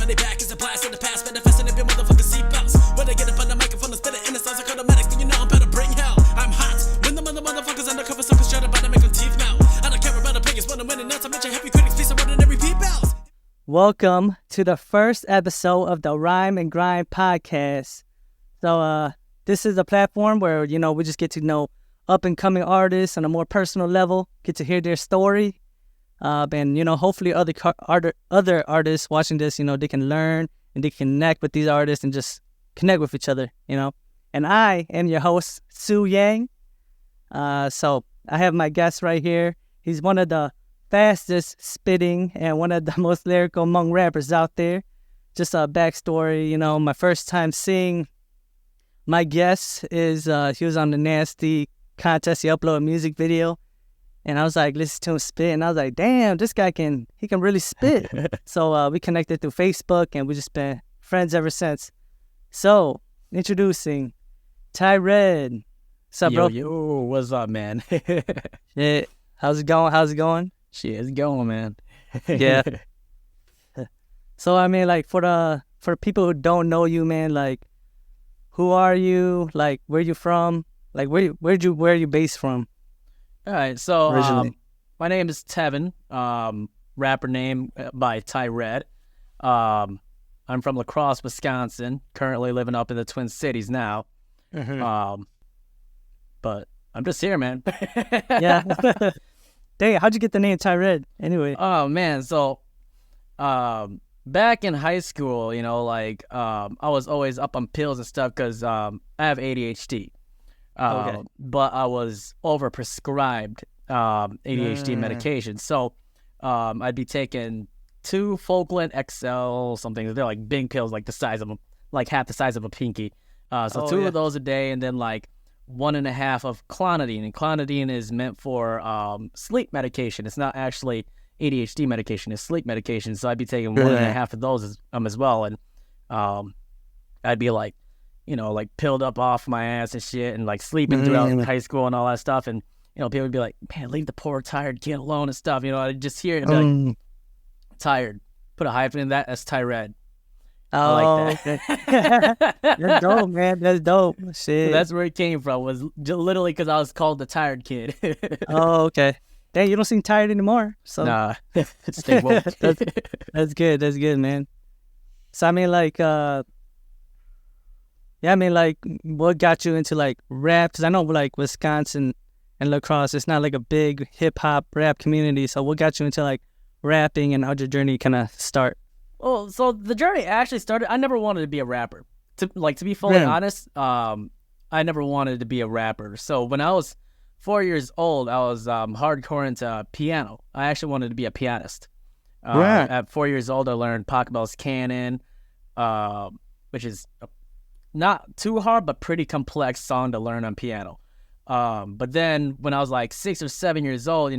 money back is a blast in the past, manifesting in your motherfucking seatbelts. When I get up on the microphone and spit it in the sounds like automatics, then you know I'm about to bring hell. I'm hot. When the motherfuckers undercover suckers try to bite to make them teeth melt. I don't care about opinions, when I'm winning nuts, I mention happy critics, piece of ordinary peoples. Welcome to the first episode of the Rhyme and Grind podcast. So, this is a platform where, we just get to know up-and-coming artists on a more personal level, get to hear their story, and, hopefully other artists watching this, they can learn and they can connect with these artists and just connect with each other, And I am your host, XwmYaaj. So I have my guest right here. He's one of the fastest spitting and one of the most lyrical Hmong rappers out there. Just a backstory, my first time seeing my guest is he was on the Nasty contest. He uploaded a music video, and I was like, listen to him spit, and I was like, damn, this guy can really spit. So we connected through Facebook, and we just been friends ever since. So introducing Ty Red. What's up, bro? Yo, what's up, man? Shit, how's it going? Shit, it's going, man. Yeah. So I mean, like for people who don't know you, man, like who are you? Like where you from? Like where are you based from? All right, so Originally. My name is Tevin. Rapper name by Ty Red. I'm from La Crosse, Wisconsin. Currently living up in the Twin Cities now. Mm-hmm. But I'm just here, man. Yeah. Dang, how'd you get the name Ty Red? Anyway. Oh man, so back in high school, I was always up on pills and stuff because I have ADHD. Okay. But I was overprescribed ADHD medication. So I'd be taking 2 Falkland XL something. They're like big pills, like the size of them, like half the size of a pinky. So 2 of those a day, and then like 1.5 of clonidine. And clonidine is meant for sleep medication. It's not actually ADHD medication. It's sleep medication. So I'd be taking 1.5 of those as well. And I'd be like, like pilled up off my ass and shit, and like sleeping throughout high school and all that stuff. And people would be like, man, leave the poor tired kid alone and stuff. I'd just hear it and be like, tired. Put a hyphen in that. That's Ty Red. I like that. Okay. That's dope, man. That's dope. Shit. So that's where it came from. Was literally because I was called the tired kid. Oh, okay. Dang, you don't seem tired anymore. So nah, stay woke. That's good. That's good, man. So I mean, like, what got you into like rap? Because I know like Wisconsin and La Crosse, it's not like a big hip hop rap community. So what got you into like rapping, and how'd your journey kind of start? Well, so the journey actually started. I never wanted to be a rapper. To be fully honest, I never wanted to be a rapper. So when I was 4 years old, I was hardcore into piano. I actually wanted to be a pianist. At 4 years old, I learned Pachelbel's Canon, which is not too hard, but pretty complex song to learn on piano. But then when I was like 6 or 7 years old,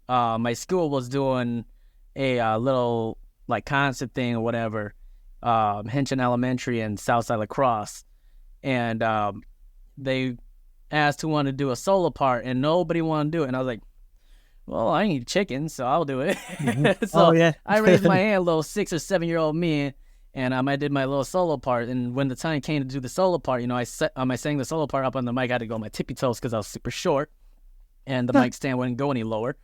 my school was doing a little like concert thing or whatever, Hinchin Elementary and Southside La Crosse, and they asked who wanted to do a solo part, and nobody wanted to do it. And I was like, well, I need chicken, so I'll do it. So I raised my hand, little 6 or 7 year old me, and I did my little solo part. And when the time came to do the solo part, I sang the solo part up on the mic. I had to go on my tippy toes because I was super short, and the mic stand wouldn't go any lower.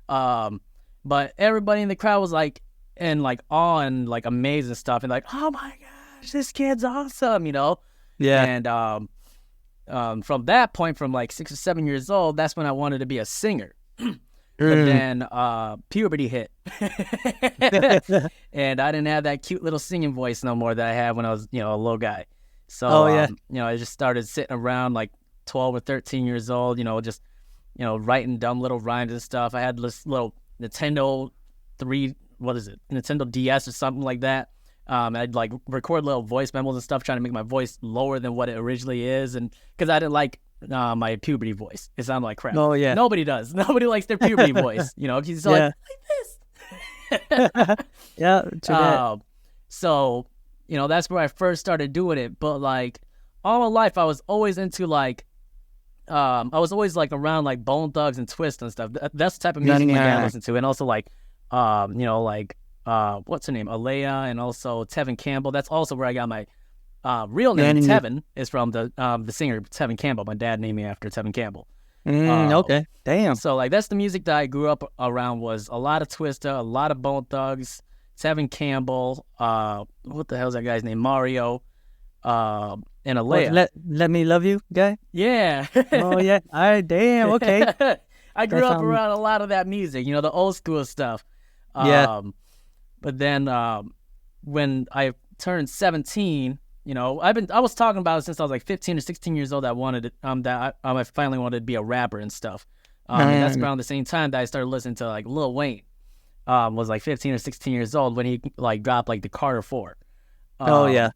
But everybody in the crowd was like, and like awe and like amazing stuff, and like, oh my gosh, this kid's awesome, Yeah. And from that point, from like 6 or 7 years old, that's when I wanted to be a singer. But then puberty hit, and I didn't have that cute little singing voice no more that I had when I was, a little guy. So I just started sitting around like 12 or 13 years old, just writing dumb little rhymes and stuff. I had this little Nintendo DS or something like that. I'd like record little voice memos and stuff, trying to make my voice lower than what it originally is, and because I didn't like my puberty voice, it sounded like crap. Oh yeah, nobody does. Nobody likes their puberty voice. He's like this. Yeah, true that. So that's where I first started doing it. But like all my life, I was always into like I was always like around like Bone Thugs and Twista and stuff. That's the type of music my dad listened to, and also like like what's her name, Alea, and also Tevin Campbell. That's also where I got my real name. Tevin is from the singer Tevin Campbell. My dad named me after Tevin Campbell. Okay, damn. So like that's the music that I grew up around, was a lot of Twista, a lot of Bone Thugs, Tevin Campbell, what the hell's that guy's name? Mario, and Alea. Let Me Love You guy? Yeah. Oh yeah. All right, damn, okay. I grew up around a lot of that music, you know, the old school stuff. Yeah. But then when I turned 17, you know, I was talking about it since I was like 15 or 16 years old. I wanted I finally wanted to be a rapper and stuff. And that's around the same time that I started listening to like Lil Wayne. Was like 15 or 16 years old when he like dropped like the Carter 4. Oh yeah.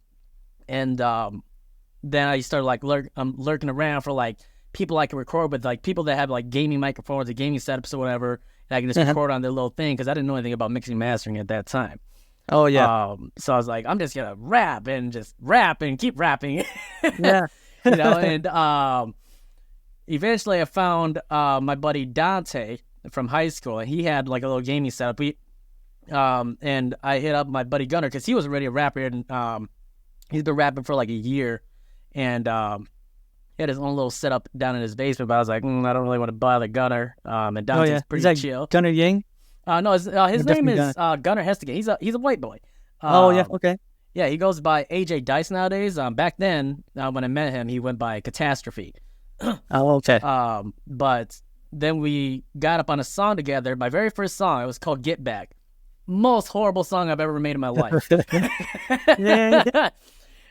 And then I started like lurking around for like people I can record with, like people that have like gaming microphones or gaming setups or whatever, that I can just record on their little thing, because I didn't know anything about mixing and mastering at that time. Oh yeah. So I was like, I'm just gonna rap and keep rapping. Yeah. You know, and eventually I found my buddy Dante from high school, and he had like a little gaming setup. And I hit up my buddy Gunner, because he was already a rapper, and he's been rapping for like a year, and he had his own little setup down in his basement. But I was like, I don't really want to bother Gunner. And Dante's pretty chill. Gunner Yang? No, his name is Gunner Hestigan. He's a white boy. Oh yeah, okay. Yeah, he goes by AJ Dice nowadays. Back then, when I met him, he went by Catastrophe. Oh okay. But then we got up on a song together. My very first song, it was called Get Back. Most horrible song I've ever made in my life. Yeah.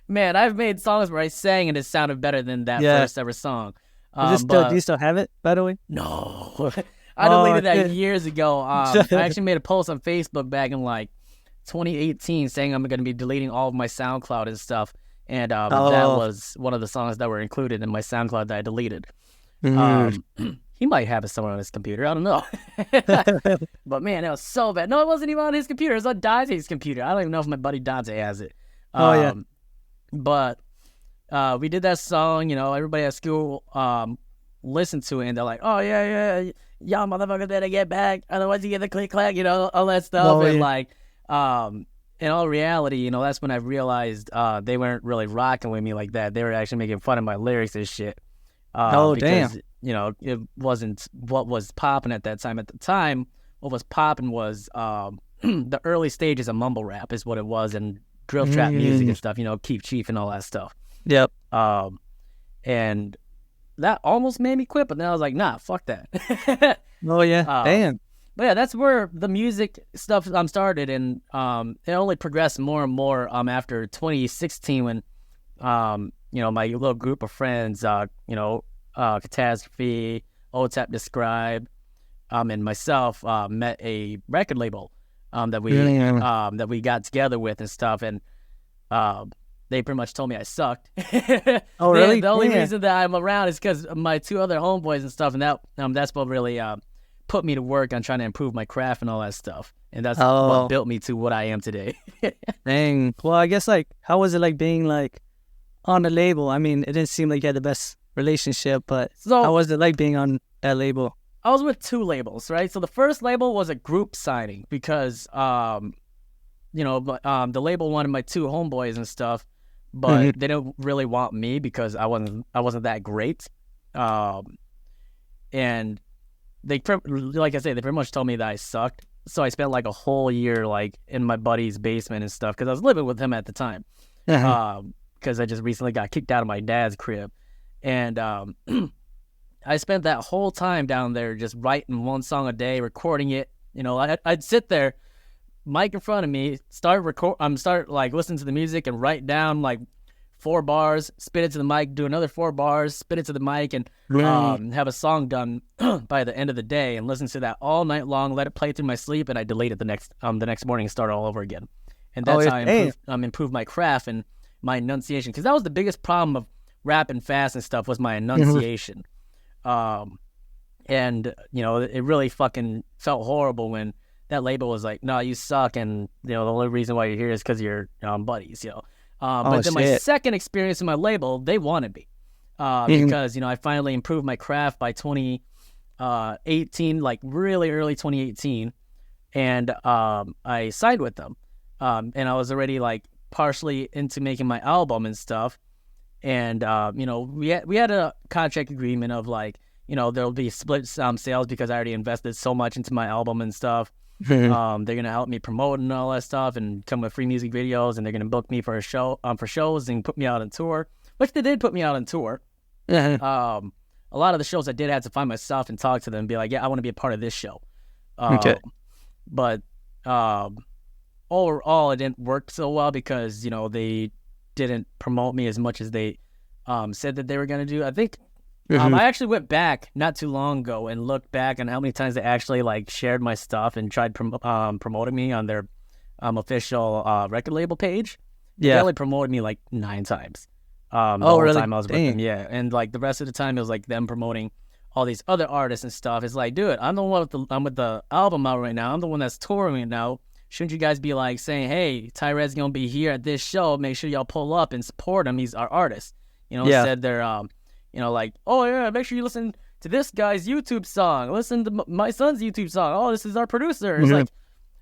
Man, I've made songs where I sang and it sounded better than that first ever song. Do you still have it, by the way? No. I deleted that years ago. I actually made a post on Facebook back in like 2018 saying I'm going to be deleting all of my SoundCloud and stuff. And that was one of the songs that were included in my SoundCloud that I deleted. He might have it somewhere on his computer. I don't know. But man, that was so bad. No, it wasn't even on his computer. It was on Dante's computer. I don't even know if my buddy Dante has it. But we did that song, you know, everybody at school listened to it, and they're like, oh, yeah, y'all motherfuckers better get back, otherwise you get the click-clack, you know, all that stuff. Like, in all reality, you know, that's when I realized they weren't really rocking with me like that. They were actually making fun of my lyrics and shit. Because, damn. You know, it wasn't what was popping at that time. At the time, what was popping was the early stages of mumble rap is what it was, and drill trap music and stuff, you know, Keef Chief and all that stuff. Yep. And that almost made me quit, but then I was like, nah, fuck that. Damn. But yeah, that's where the music stuff started, and it only progressed more and more after 2016 when, you know, my little group of friends, you know, Catastrophe, OTAP Describe, and myself met a record label that we got together with and stuff, and they pretty much told me I sucked. Oh really? The only reason that I'm around is because my two other homeboys and stuff, and that's what really put me to work on trying to improve my craft and all that stuff, and that's what built me to what I am today. Dang. Well, I guess like, how was it like being like on the label? I mean, it didn't seem like you had the best relationship, but how was it like being on that label? I was with two labels, right? So the first label was a group signing because, you know, the label wanted my two homeboys and stuff, but they didn't really want me because I wasn't that great. And they, like I say, they pretty much told me that I sucked. So I spent like a whole year like in my buddy's basement and stuff because I was living with him at the time. Because I just recently got kicked out of my dad's crib. And I spent that whole time down there just writing one song a day, recording it. You know, I'd sit there, mic in front of me, start like listening to the music and write down like 4 bars, spit it to the mic, do another 4 bars, spit it to the mic, and have a song done by the end of the day, and listen to that all night long, let it play through my sleep, and I delete it the next morning and start all over again. And that's how I improved my craft and my enunciation, because that was the biggest problem of rapping fast and stuff was my enunciation. And you know, it really fucking felt horrible when that label was like, no, you suck, and you know, the only reason why you're here is because you're buddies, you know. But then my second experience in my label, they wanted me because, you know, I finally improved my craft by 2018, like really early 2018. and I signed with them. And I was already like partially into making my album and stuff. And you know, we had a contract agreement of like, you know, there'll be split sales because I already invested so much into my album and stuff. They're gonna help me promote and all that stuff, and come with free music videos, and they're gonna book me for a show, for shows, and put me out on tour, which they did put me out on tour. A lot of the shows I did have to find myself and talk to them and be like, yeah, I want to be a part of this show. Okay. But overall, it didn't work so well because, you know, they didn't promote me as much as they said that they were going to do. I think I actually went back not too long ago and looked back on how many times they actually like shared my stuff and tried promoting me on their official record label page. Yeah. They only promoted me like 9 times. The Oh, whole really? time I was with them, yeah. And like the rest of the time, it was like them promoting all these other artists and stuff. It's like, dude, I'm the one I'm with the album out right now. I'm the one that's touring right now. Shouldn't you guys be like saying, hey, Tyred's gonna be here at this show. Make sure y'all pull up and support him. He's our artist. You know, instead they're you know, like, oh yeah, make sure you listen to this guy's YouTube song. Listen to my son's YouTube song. Oh, this is our producer. It's like,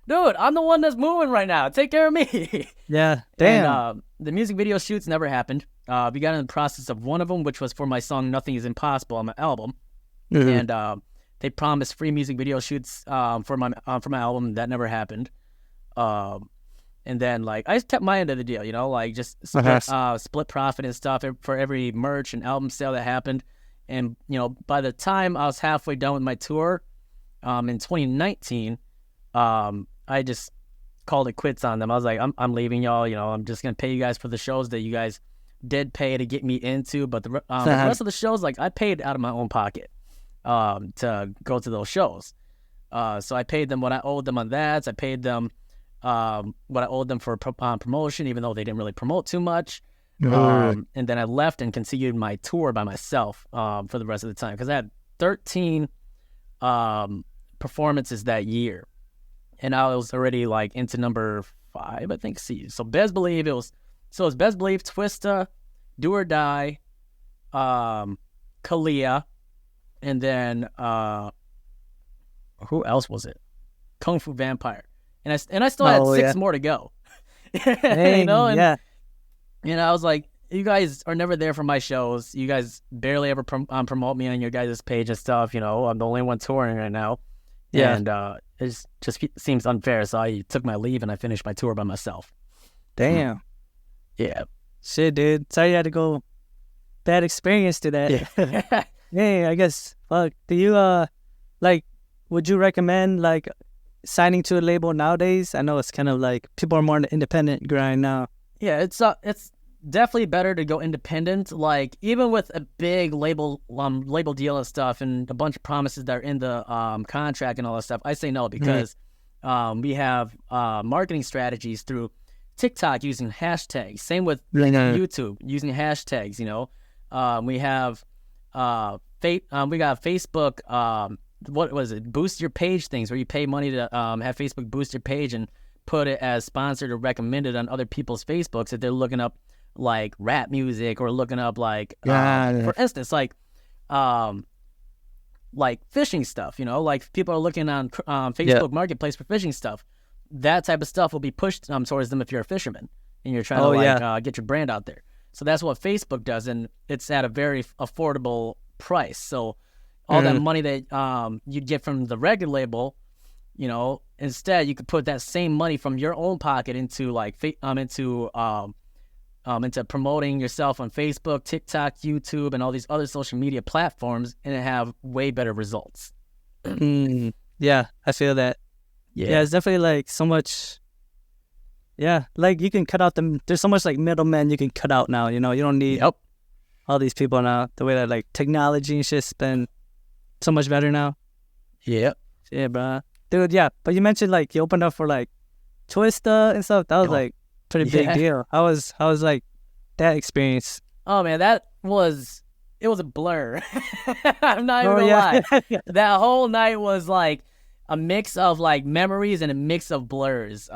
dude, I'm the one that's moving right now. Take care of me. Yeah. Damn. And, the music video shoots never happened. We got in the process of one of them, which was for my song "Nothing Is Impossible" on my album, and they promised free music video shoots for my album. That never happened. And then like I just kept my end of the deal, you know, like just split profit and stuff for every merch and album sale that happened. And you know, by the time I was halfway done with my tour, in 2019, I just called it quits on them. I was like, I'm leaving y'all. You know, I'm just gonna pay you guys for the shows that you guys did pay to get me into, but the rest of the shows, like I paid out of my own pocket to go to those shows. So I paid them what I owed them on that. I paid them what I owed them for promotion, even though they didn't really promote too much. And then I left and continued my tour by myself for the rest of the time because I had 13 performances that year, and I was already like into number 5, I think. So Best Believe it was Best Believe, Twista, Do or Die, Kalia, and then who else was it? Kung Fu Vampire. And I still had 6 more to go. Dang, you know, and yeah. you know, I was like, you guys are never there for my shows. You guys barely ever promote me on your guys' page and stuff. You know, I'm the only one touring right now. Yeah. And it just seems unfair. So I took my leave and I finished my tour by myself. Damn. Yeah. Shit, dude. Sorry you had to go. Bad experience to that. Yeah. Yeah, I guess. Fuck. Do you like? Would you recommend like signing to a label nowadays? I know it's kind of like people are more in the independent grind now. Yeah, it's definitely better to go independent. Like even with a big label deal and stuff, and a bunch of promises that are in the contract and all that stuff, I say no because we have marketing strategies through TikTok using hashtags. Same with YouTube using hashtags. You know, we have we got Facebook. What was it? Boost your page things where you pay money to have Facebook boost your page and put it as sponsored or recommended on other people's Facebooks if they're looking up like rap music or looking up like for instance like fishing stuff. You know, like people are looking on Facebook Marketplace for fishing stuff. That type of stuff will be pushed towards them if you're a fisherman and you're trying to get your brand out there. So that's what Facebook does, and it's at a very affordable price. So all that money that you'd get from the record label, you know, instead you could put that same money from your own pocket into like into promoting yourself on Facebook, TikTok, YouTube, and all these other social media platforms, and have way better results. Yeah, I feel that. Yeah, it's definitely like so much. Yeah, like you can cut out there's so much like middlemen you can cut out now. You know, you don't need all these people now. The way that like technology and shit's been so much better now. Yeah, bro. Dude, yeah. But you mentioned like you opened up for like Twista and stuff. That was like pretty big deal. How was like that experience? Oh man, it was a blur. I'm not even gonna lie. That whole night was like a mix of like memories and a mix of blurs.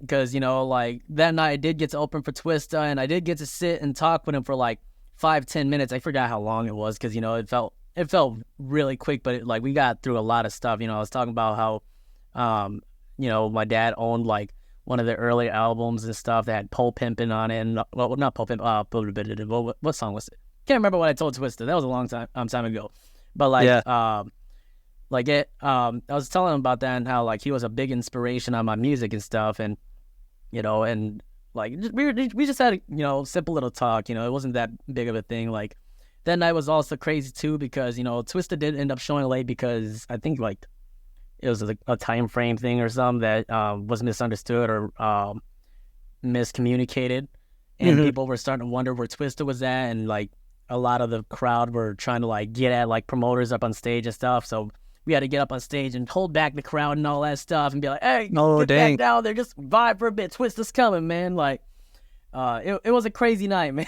Because, you know, like that night I did get to open for Twista, and I did get to sit and talk with him for like 5-10 minutes. I forgot how long it was because, you know, it felt really quick, but like we got through a lot of stuff. You know, I was talking about You know, my dad owned like one of the early albums and stuff that had Pole Pimpin' on it, and well, not Pole Pimpin'. What song was it? Can't remember what I told Twista. That was a long time ago. But like, I was telling him about that and how like he was a big inspiration on my music and stuff, and you know, and like we just had a simple little talk. You know, it wasn't that big of a thing. Like that night was also crazy too because Twista did end up showing late because I think like it was a time frame thing or something that was misunderstood or miscommunicated, and people were starting to wonder where Twista was at, and like a lot of the crowd were trying to like get at like promoters up on stage and stuff. So we had to get up on stage and hold back the crowd and all that stuff and be like, hey, get back down there, just vibe for a bit. Twista's coming, man. Like, it was a crazy night, man.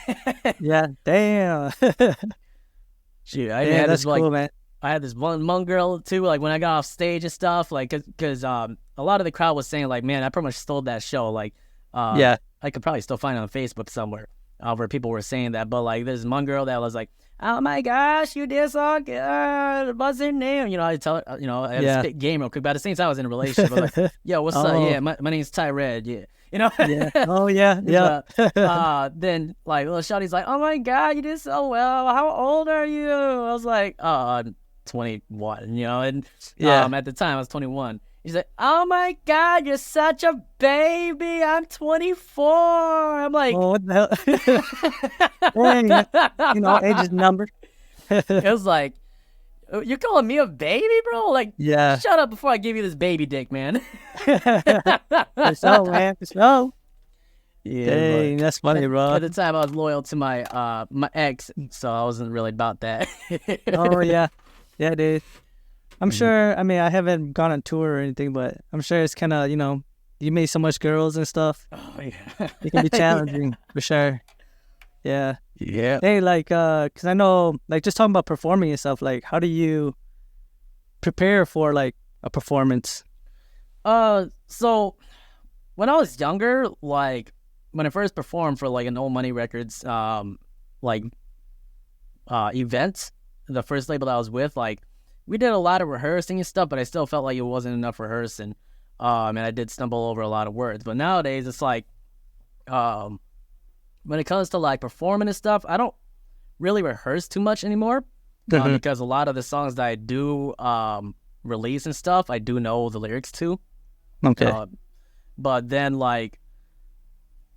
Yeah, damn. Shoot, That's cool, man. I had this one Hmong girl too. Like when I got off stage and stuff, like because a lot of the crowd was saying like, man, I pretty much stole that show. Like, I could probably still find it on Facebook somewhere where people were saying that. But like, there's one girl that was like, oh my gosh, you did so good. What's her name? You know, I tell her, I had to spit game real quick. But at the same time, I was in a relationship. I was like, yo, what's up? Yeah, my name's Ty Red. Yeah. You know? Yeah. Oh, yeah. Yeah. Then, like, little shawty's like, oh my God, you did so well. How old are you? I was like, 21, and at the time, I was 21. He's like, oh my God, you're such a baby. I'm 24. I'm like, oh, what the hell? Dang, age is number. It was like, you're calling me a baby, bro? Like, yeah. Shut up before I give you this baby dick, man. For sure, man. For sure. Yeah, dang, that's funny, bro. At the time, I was loyal to my my ex, so I wasn't really about that. Oh, yeah. Yeah, dude. I'm sure, I mean, I haven't gone on tour or anything, but I'm sure it's kind of, you meet so much girls and stuff. Oh, yeah. It can be challenging, for sure. Yeah. Yeah. Hey, like, because I know, like, just talking about performing and stuff, like, how do you prepare for, like, a performance? So, when I was younger, like, when I first performed for, like, an Old Money Records, event, the first label that I was with, like, we did a lot of rehearsing and stuff, but I still felt like it wasn't enough rehearsing. And I did stumble over a lot of words. But nowadays, it's like, when it comes to like performing and stuff, I don't really rehearse too much anymore because a lot of the songs that I do release and stuff, I do know the lyrics to. Okay. But then like,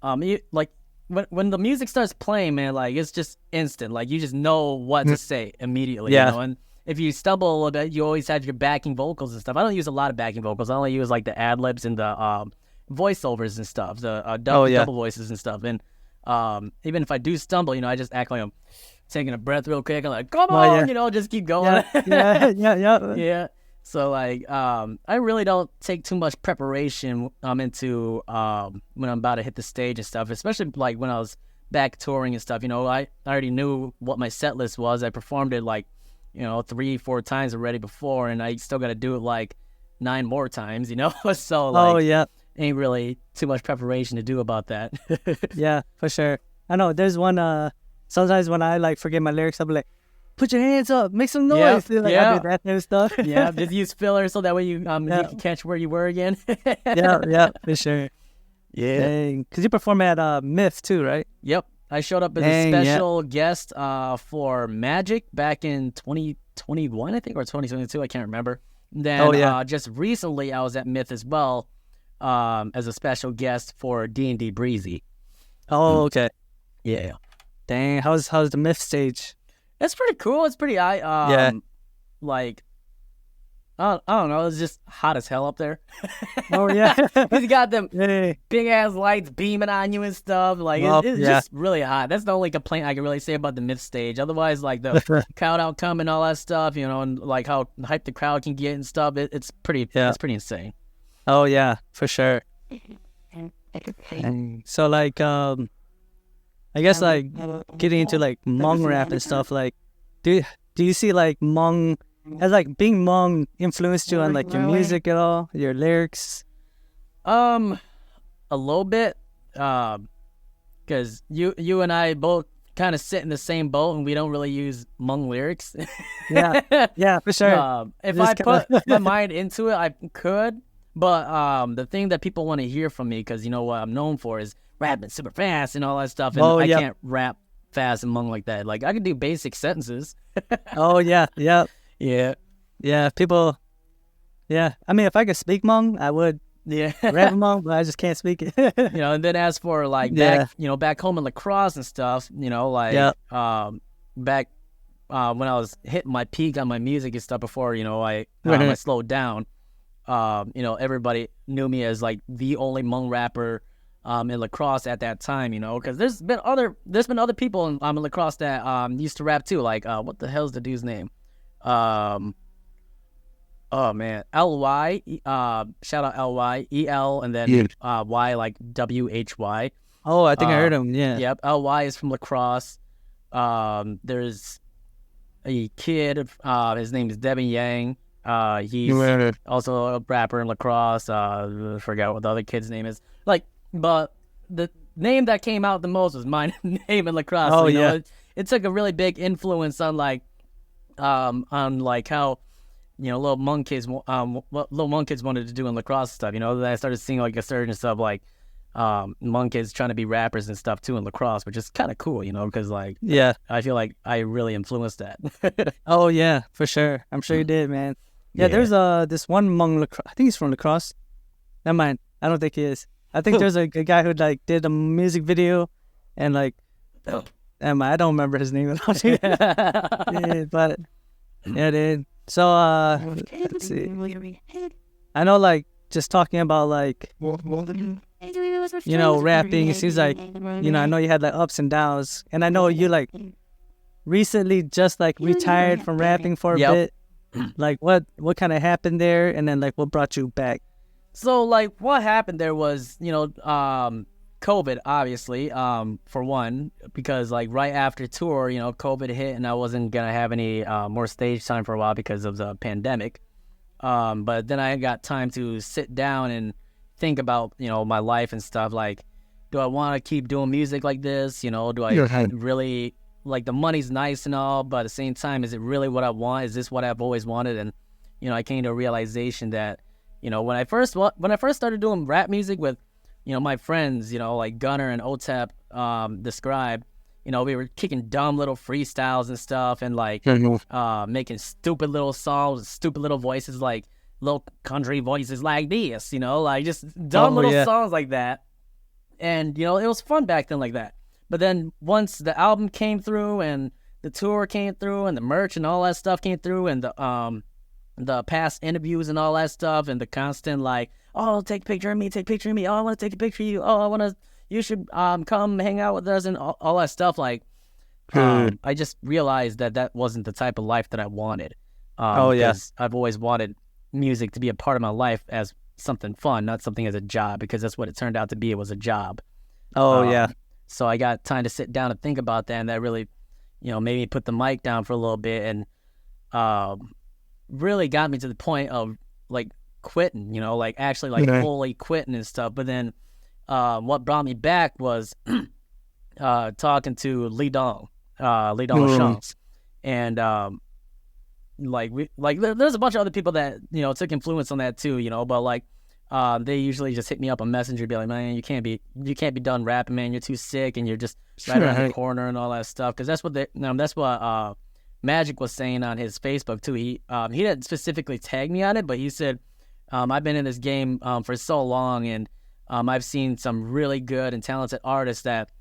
when the music starts playing, man, like it's just instant. Like you just know what to say immediately. Yeah. And if you stumble a little bit, you always have your backing vocals and stuff. I don't use a lot of backing vocals. I only use like the ad libs and the voiceovers and stuff, the double voices and stuff. And even if I do stumble, I just act like I'm taking a breath real quick. I'm like, come on, just keep going. Yeah. So like, I really don't take too much preparation into when I'm about to hit the stage and stuff, especially like when I was back touring and stuff. I already knew what my set list was. I performed it like 3-4 times already before, and I still got to do it like 9 more times, so like, ain't really too much preparation to do about that. Yeah, for sure. I know there's one, sometimes when I like forget my lyrics, I'll be like, put your hands up, make some noise. I do that kind of stuff. Yeah, just use filler so that way you can catch where you were again. yeah, for sure. Yeah. Because you perform at Myth too, right? Yep. I showed up as a special guest for Magic back in 2021, I think, or 2022. I can't remember. Then just recently, I was at Myth as well as a special guest for D&D Breezy. Oh, okay. Yeah. Dang, how's the Myth stage? It's pretty cool. It's pretty like, I don't know. It's just hot as hell up there. Oh, yeah. Because you got them big-ass lights beaming on you and stuff. Like, it's just really hot. That's the only complaint I can really say about the Myth stage. Otherwise, like, the crowd outcome and all that stuff, and, like, how hyped the crowd can get and stuff, it's pretty insane. Oh, yeah, for sure. So, like, I guess, like, getting into, like, Hmong rap and stuff, like, do you see, like, Hmong... Has like being Hmong influenced you on like your music at all, your lyrics? A little bit, because you and I both kind of sit in the same boat, and we don't really use Hmong lyrics. Yeah, for sure. If I put my mind into it, I could, But the thing that people want to hear from me, because you know what I'm known for is rapping super fast and all that stuff, and I can't rap fast and Hmong like that. Like I can do basic sentences. Oh yeah, yeah, yeah. People, yeah. I mean, if I could speak Hmong, I would. Yeah, rap Hmong, but I just can't speak it. And then as for like back home in lacrosse and stuff, back when I was hitting my peak on my music and stuff before, I slowed down. Everybody knew me as like the only Hmong rapper in lacrosse at that time, because there's been other people in lacrosse that used to rap too. Like what the hell's the dude's name? Oh man, LY, shout out LY, EL, and then Y like WHY. Oh, I think I heard him. Yeah. Yep. LY is from lacrosse. There's a kid. His name is Devin Yang. He's also a rapper in lacrosse. I forgot what the other kid's name is. But the name that came out the most was my name in lacrosse. Oh, so, it took a really big influence on how little Hmong kids wanted to do in lacrosse stuff. Then I started seeing like a certain stuff like Hmong kids trying to be rappers and stuff too in lacrosse, which is kind of cool, because I feel like I really influenced that. Oh yeah, for sure. I'm sure you did, man. Yeah, there's this one Hmong lacrosse. I think he's from lacrosse. Never mind. I don't think he is. I think there's a guy who like did a music video, and like, I don't remember his name. Yeah, but yeah, dude. So let's see. I know, like, just talking about like, rapping. It seems like, I know you had like ups and downs, and I know you like recently just like retired from rapping for a bit. Like, what kind of happened there, and then like what brought you back? So like what happened there was, COVID, obviously, for one, because like right after tour, COVID hit and I wasn't gonna have any more stage time for a while because of the pandemic. But then I got time to sit down and think about, my life and stuff. Like, do I want to keep doing music like this? Do I really, like, the money's nice and all, but at the same time, is it really what I want? Is this what I've always wanted? And, I came to a realization that, when I first started doing rap music with, my friends, like Gunner and OTEP described, we were kicking dumb little freestyles and stuff, and like making stupid little songs, stupid little voices, like little country voices like this, like just dumb little songs like that. And, it was fun back then like that. But then once the album came through and the tour came through and the merch and all that stuff came through and the past interviews and all that stuff and the constant like, oh, take a picture of me. Oh, I want to take a picture of you. Oh, you should come hang out with us and all that stuff. Like, I just realized that wasn't the type of life that I wanted. Because I've always wanted music to be a part of my life as something fun, not something as a job, because that's what it turned out to be. It was a job. So I got time to sit down and think about that, and that really, made me put the mic down for a little bit, and really got me to the point of like quitting, like actually like fully quitting and stuff. But then what brought me back was talking to Lee Dong Shunks, and there's a bunch of other people that took influence on that too, but like they usually just hit me up on Messenger, be like, man, you can't be done rapping, man, you're too sick, and you're just right around the corner and all that stuff, because that's what Magic was saying on his Facebook too. He didn't specifically tag me on it, but he said, I've been in this game for so long, and I've seen some really good and talented artists that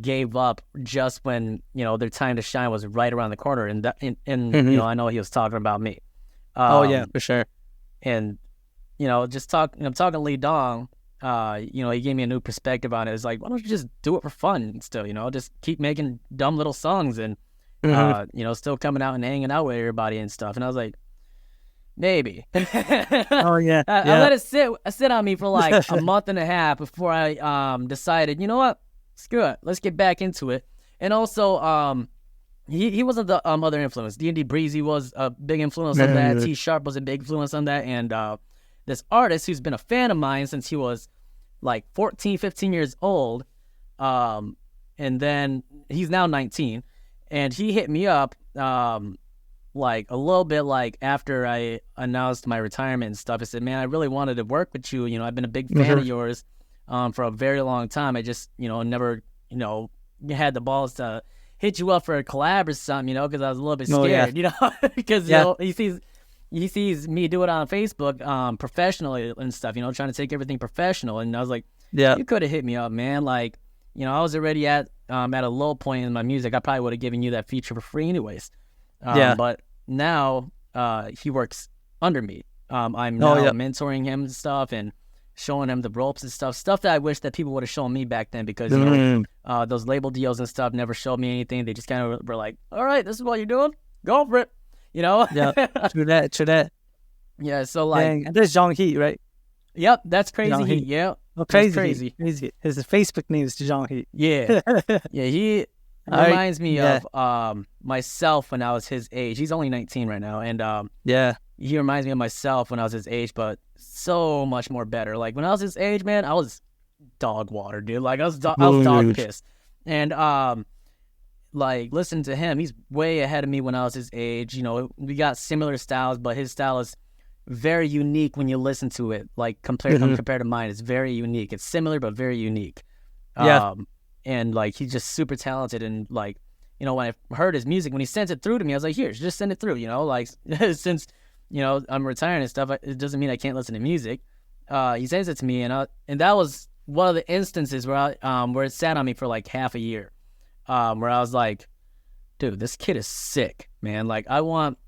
gave up just when their time to shine was right around the corner, and I know he was talking about me. For sure. And just talking to Lee Dong, he gave me a new perspective on it. It's like, why don't you just do it for fun still? Just keep making dumb little songs and still coming out and hanging out with everybody and stuff. And I was like, maybe. I let it sit on me for like a month and a half before I decided, you know what, screw it, let's get back into it. And also, he wasn't the other influence. D&D Breezy was a big influence on that. T Sharp was a big influence on that. And this artist who's been a fan of mine since he was like 14, 15 years old, and then he's now 19, and he hit me up like a little bit like after I announced my retirement and stuff, I said, man, I really wanted to work with you. You know, I've been a big fan of yours for a very long time. I just, you know, never, you know, had the balls to hit you up for a collab or something, you know, because I was a little bit scared, you know, because you know, he sees me do it on Facebook professionally and stuff, you know, trying to take everything professional. And I was like, you could have hit me up, man. Like, you know, I was already at a low point in my music. I probably would have given you that feature for free anyways. But now he works under me. I'm now mentoring him and stuff and showing him the ropes and stuff that I wish that people would have shown me back then, because, you know, those label deals and stuff never showed me anything. They just kind of were like, all right, this is what you're doing. Go for it. You know? Yeah, true that. Yeah, so like... Dang. And there's Jong Heat, right? Yep, that's Crazy Jong Heat. Heat. Yeah. Oh, Crazy Crazy. His Facebook name is Jong Heat. Yeah. Yeah, he reminds me of myself when I was his age. He's only 19 right now. And he reminds me of myself when I was his age, but so much more better. Like, when I was his age, man, I was dog water, dude. Like, I was dog pissed. And like, listen to him. He's way ahead of me when I was his age. You know, we got similar styles, but his style is very unique when you listen to it. Like, compared to mine, it's very unique. It's similar, but very unique. And like, he's just super talented. And like, you know, when I heard his music, when he sent it through to me, I was like, here, just send it through. You know, like, since, you know, I'm retiring and stuff, it doesn't mean I can't listen to music. He sends it to me, and that was one of the instances where where it sat on me for like half a year. Where I was like, dude, this kid is sick, man. Like, I want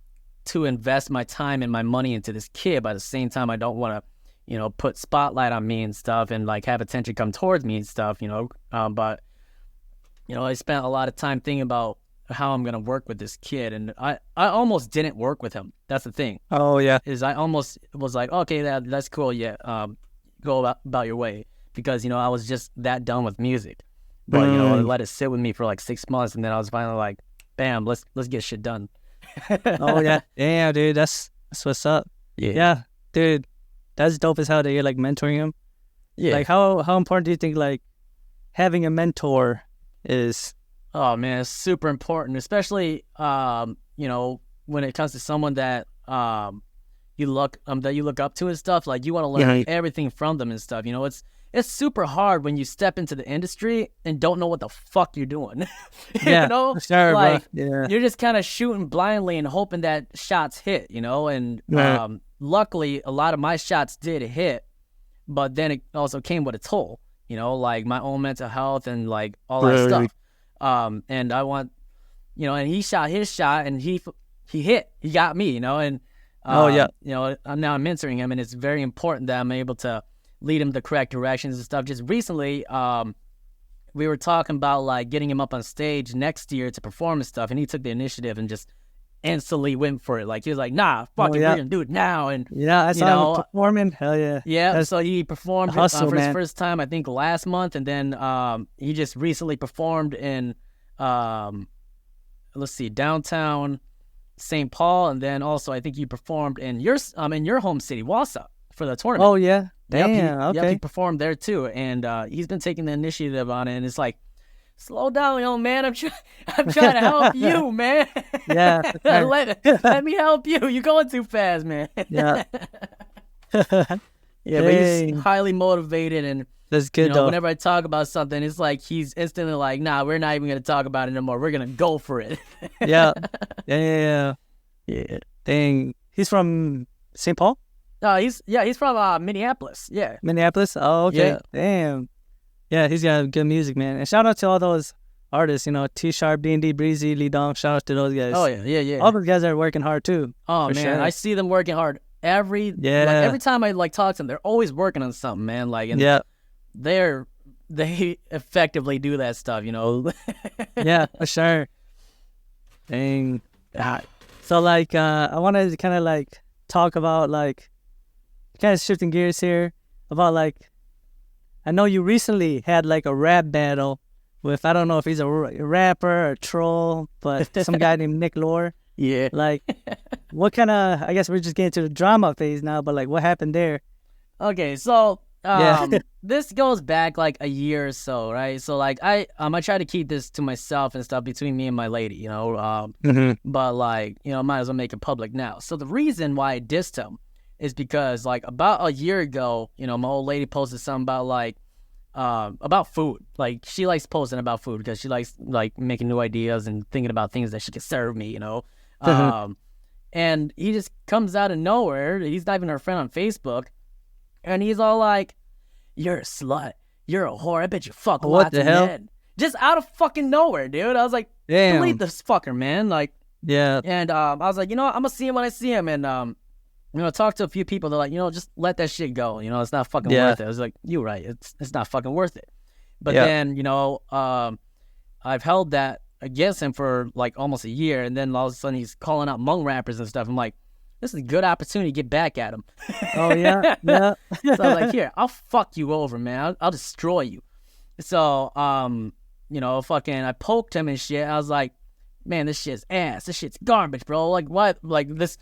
to invest my time and my money into this kid, but at the same time, I don't want to, you know, put spotlight on me and stuff and like have attention come towards me and stuff, you know. But, you know, I spent a lot of time thinking about how I'm going to work with this kid. And I almost didn't work with him. That's the thing. Oh, yeah. Is I almost was like, okay, that's cool. Yeah. Go about your way. Because, you know, I was just that done with music. But, you know, I let it sit with me for like 6 months, and then I was finally like, bam, let's get shit done. Oh, yeah. Damn, dude, that's what's up. Yeah, dude, that's dope as hell that you're like mentoring him. Yeah. Like, how important do you think like having a mentor is? Oh, man, it's super important, especially, you know, when it comes to someone that you look up to and stuff. Like, you want to learn everything from them and stuff. You know, it's super hard when you step into the industry and don't know what the fuck you're doing. You know? Sure, like, bro. Yeah. You're just kind of shooting blindly and hoping that shots hit, you know? And luckily, a lot of my shots did hit, but then it also came with a toll, you know? Like, my own mental health and, like, all that stuff. And I want, you know, and he shot his shot, and he hit. He got me, you know? And, you know, now I'm mentoring him, and it's very important that I'm able to lead him the correct directions and stuff. Just recently, we were talking about like getting him up on stage next year to perform and stuff, and he took the initiative and just instantly went for it. Like, he was like, nah, fuck it, we're gonna do it now. And I saw him performing. Hell yeah. Yeah, so he performed for his first time, I think, last month, and then he just recently performed in downtown St. Paul, and then also I think he performed in your home city, Wausau, for the tournament. Oh yeah. Damn, okay. He performed there too, and he's been taking the initiative on it, and it's like, slow down, young man. I'm trying to help you, man. Yeah. let me help you. You're going too fast, man. Yeah. But he's highly motivated, and that's good, though. Whenever I talk about something, it's like he's instantly like, nah, we're not even going to talk about it anymore. We're going to go for it. Yeah. Dang. He's from St. Paul? He's from Minneapolis. Yeah. Minneapolis? Oh, okay. Yeah. Damn. Yeah, he's got good music, man. And shout out to all those artists, you know, T-Sharp, D&D, Breezy, Lee Dong. Shout out to those guys. Oh, yeah. All those guys are working hard, too. Oh, man. Sure. I see them working hard every time I, like, talk to them. They're always working on something, man. Like, and they effectively do that stuff, you know? Yeah, for sure. Dang. So, like, I wanted to kind of, like, talk about, like, kind of shifting gears here about, like, I know you recently had, like, a rap battle with, I don't know if he's a rapper or a troll, but some guy named Nick Lore. Yeah. Like, what kind of, I guess we're just getting to the drama phase now, but, like, what happened there? Okay, so This goes back like a year or so, right? So like I try to keep this to myself and stuff between me and my lady, you know. But like, you know, might as well make it public now. So the reason why I dissed him is because like about a year ago, you know, my old lady posted something about food. Like she likes posting about food because she likes like making new ideas and thinking about things that she can serve me, you know. And he just comes out of nowhere. He's not even her friend on Facebook. And he's all like, "You're a slut. You're a whore. I bet you fuck lots of men." Just out of fucking nowhere, dude. I was like, damn. Delete this fucker, man. Like, yeah. And I was like, you know what? I'm going to see him when I see him. And, you know, talk to a few people. They're like, you know, just let that shit go. You know, it's not fucking worth it. I was like, you're right. It's not fucking worth it. But then, you know, I've held that against him for like almost a year. And then all of a sudden he's calling out Hmong rappers and stuff. I'm like, this is a good opportunity to get back at him. Oh, yeah, yeah. So I was like, here, I'll fuck you over, man. I'll destroy you. So, you know, fucking, I poked him and shit. I was like, man, this shit's ass. This shit's garbage, bro. Like, what? Like, this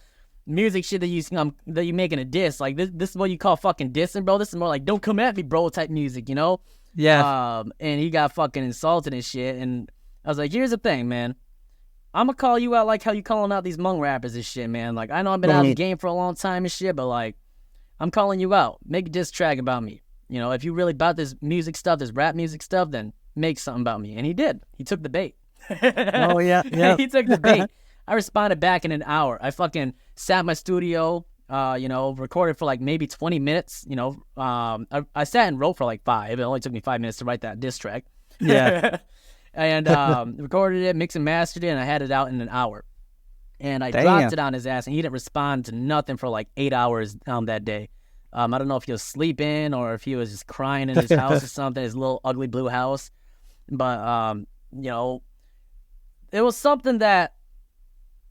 music shit that you making a diss. Like, this is what you call fucking dissing, bro. This is more like, don't come at me, bro, type music, you know? Yeah. And he got fucking insulted and shit. And I was like, here's the thing, man. I'm gonna call you out like how you calling out these Hmong rappers and shit, man. Like, I know I've been out of the game for a long time and shit, but like, I'm calling you out. Make a diss track about me. You know, if you really about this music stuff, this rap music stuff, then make something about me. And he did. He took the bait. Oh, yeah, yeah. He took the bait. I responded back in an hour. I fucking sat in my studio, you know, recorded for like maybe 20 minutes. You know, I sat and wrote for like 5. It only took me 5 minutes to write that diss track. Yeah. And recorded it, mixed and mastered it, and I had it out in an hour. And I dropped it on his ass, and he didn't respond to nothing for like 8 hours that day. I don't know if he was sleeping or if he was just crying in his house or something, his little ugly blue house. But, you know, it was something that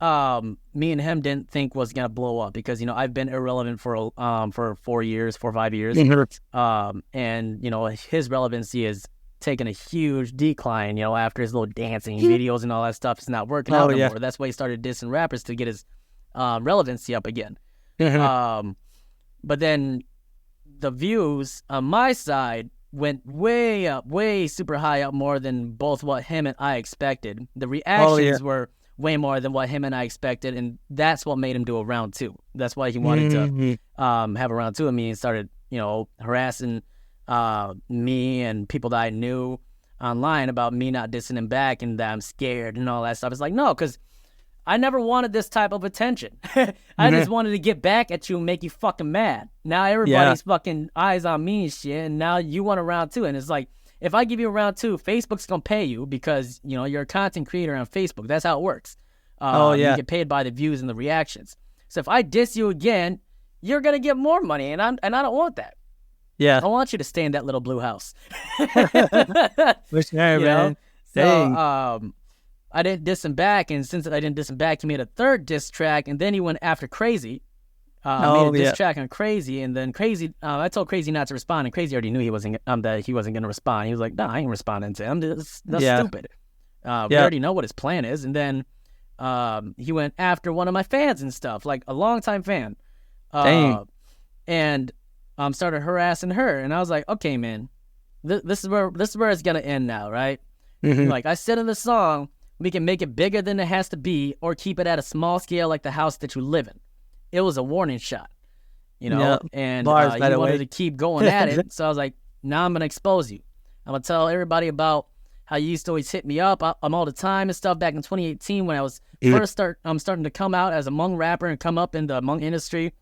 me and him didn't think was going to blow up because, you know, I've been irrelevant for 4 years, 4 or 5 years. And, you know, his relevancy is taking a huge decline, you know, after his little dancing videos and all that stuff is not working out no more. That's why he started dissing rappers to get his relevancy up again. But then the views on my side went way up, way super high up, more than both what him and I expected. The reactions were way more than what him and I expected, and that's what made him do a round 2. That's why he wanted to have a round 2 of me and started, you know, harassing me and people that I knew online about me not dissing him back and that I'm scared and all that stuff. It's like, no, because I never wanted this type of attention. I just wanted to get back at you and make you fucking mad. Now everybody's fucking eyes on me and shit, and now you want a round 2. And it's like, if I give you a round 2, Facebook's gonna pay you because, you know, you're a content creator on Facebook. That's how it works. You get paid by the views and the reactions. So if I diss you again, you're gonna get more money, and I don't want that. Yeah. I want you to stay in that little blue house. For sure, man. So, I didn't diss him back, and since I didn't diss him back, he made a 3rd diss track, and then he went after Crazy. Made a diss track on Crazy, and then Crazy, I told Crazy not to respond, and Crazy already knew he wasn't going to respond. He was like, "Nah, I ain't responding to him. That's stupid." We already know what his plan is, and then he went after one of my fans and stuff, like a longtime fan. And started harassing her, and I was like, "Okay, man, this is where it's gonna end now, right?" Like I said in the song, we can make it bigger than it has to be, or keep it at a small scale like the house that you live in. It was a warning shot, you know, and he wanted to keep going at it. So I was like, now I'm going to expose you. I'm going to tell everybody about how you used to always hit me up all the time and stuff back in 2018 when I was starting to come out as a Hmong rapper and come up in the Hmong industry.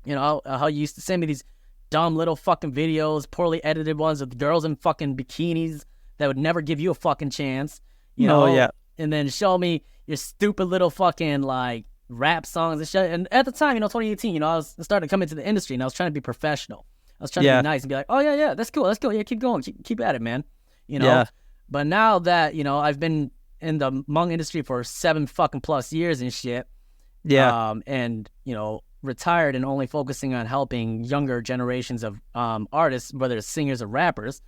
You know, how you used to send me these dumb little fucking videos, poorly edited ones of girls in fucking bikinis that would never give you a fucking chance, you know, and then show me your stupid little fucking like rap songs and shit. And at the time, you know, 2018, you know, I was starting to come into the industry and I was trying to be professional. I was trying to be nice and be like, oh yeah, that's cool. Yeah, keep going. Keep at it, man. You know, but now that, you know, I've been in the Hmong industry for 7 fucking plus years and shit. And, you know, retired and only focusing on helping younger generations of artists, whether it's singers or rappers.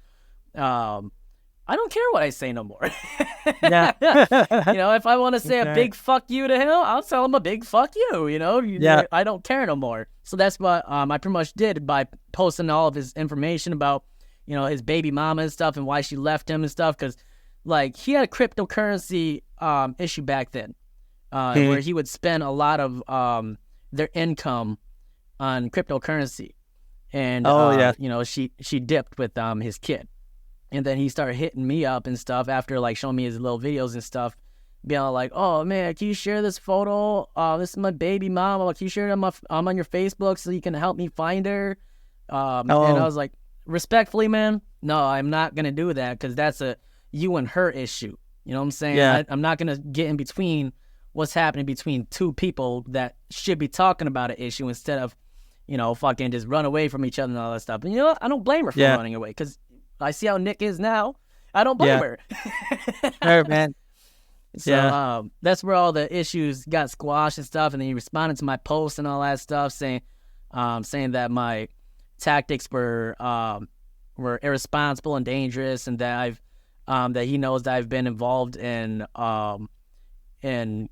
I don't care what I say no more. Yeah. You know, if I want to say a Okay. big fuck you to him, I'll tell him a big fuck you. You know, Yeah. I don't care no more. So that's what I pretty much did by posting all of his information about, you know, his baby mama and stuff and why she left him and stuff. Because, like, he had a cryptocurrency issue back then, where he would spend a lot of their income on cryptocurrency, and you know, she dipped with his kid. And then he started hitting me up and stuff after, like, showing me his little videos and stuff, being all like, oh, man, can you share this photo? This is my baby mama. Can you share it on your Facebook so you can help me find her? And I was like, respectfully, man, no, I'm not going to do that because that's a you and her issue. You know what I'm saying? Yeah. I'm not going to get in between what's happening between two people that should be talking about an issue instead of, you know, fucking just run away from each other and all that stuff. And you know what? I don't blame her for running away because I see how Nick is now. I don't blame her. Sure, man. So that's where all the issues got squashed and stuff. And then he responded to my post and all that stuff, saying that my tactics were irresponsible and dangerous, and that that he knows that I've been involved in